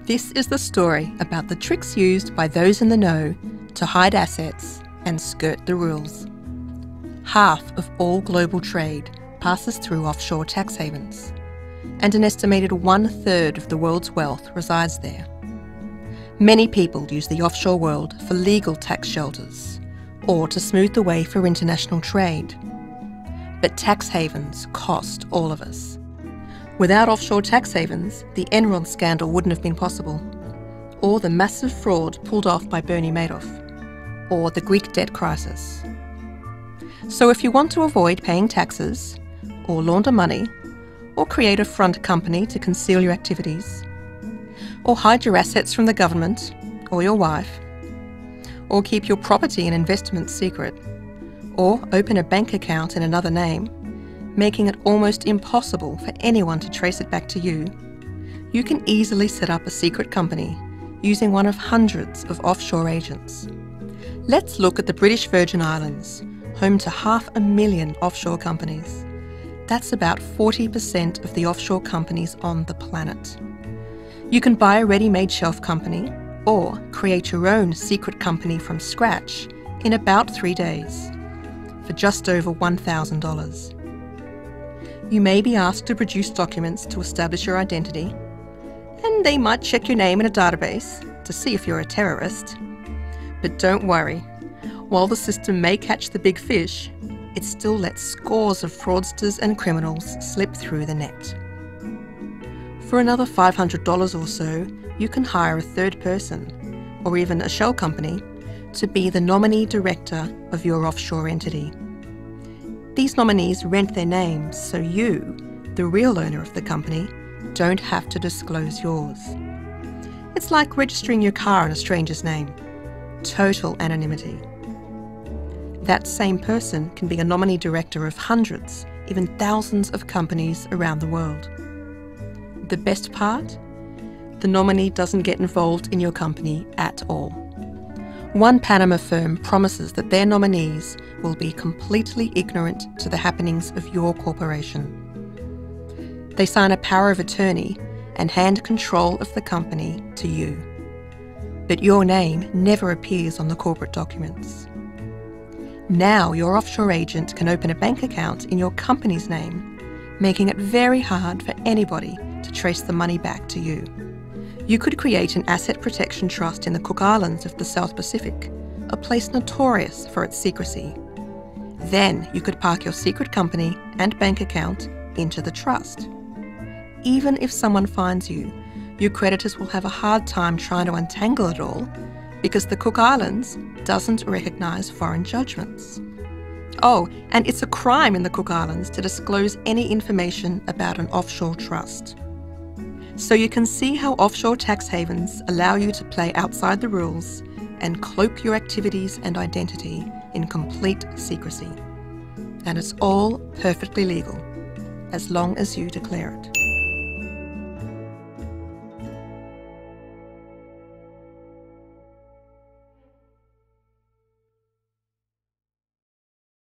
This is the story about the tricks used by those in the know to hide assets and skirt the rules. Half of all global trade passes through offshore tax havens, and an estimated 1/3 of the world's wealth resides there. Many people use the offshore world for legal tax shelters or to smooth the way for international trade. But tax havens cost all of us. Without offshore tax havens, the Enron scandal wouldn't have been possible, or the massive fraud pulled off by Bernie Madoff, or the Greek debt crisis. So if you want to avoid paying taxes, or launder money, or create a front company to conceal your activities, or hide your assets from the government or your wife, or keep your property and investments secret, or open a bank account in another name, making it almost impossible for anyone to trace it back to you, you can easily set up a secret company using one of hundreds of offshore agents. Let's look at the British Virgin Islands, home to 500,000 offshore companies. That's about 40% of the offshore companies on the planet. You can buy a ready-made shelf company or create your own secret company from scratch in about 3 days for just over $1,000. You may be asked to produce documents to establish your identity, and they might check your name in a database to see if you're a terrorist. But don't worry, while the system may catch the big fish, it still lets scores of fraudsters and criminals slip through the net. For another $500 or so, you can hire a third person, or even a shell company, to be the nominee director of your offshore entity. These nominees rent their names so you, the real owner of the company, don't have to disclose yours. It's like registering your car in a stranger's name. Total anonymity. That same person can be a nominee director of hundreds, even thousands of companies around the world. The best part? The nominee doesn't get involved in your company at all. One Panama firm promises that their nominees will be completely ignorant to the happenings of your corporation. They sign a power of attorney and hand control of the company to you. But your name never appears on the corporate documents. Now your offshore agent can open a bank account in your company's name, making it very hard for anybody to trace the money back to you. You could create an asset protection trust in the Cook Islands of the South Pacific, a place notorious for its secrecy. Then you could park your secret company and bank account into the trust. Even if someone finds you, your creditors will have a hard time trying to untangle it all because the Cook Islands doesn't recognise foreign judgments. Oh, and it's a crime in the Cook Islands to disclose any information about an offshore trust. So you can see how offshore tax havens allow you to play outside the rules and cloak your activities and identity in complete secrecy. And it's all perfectly legal, as long as you declare it.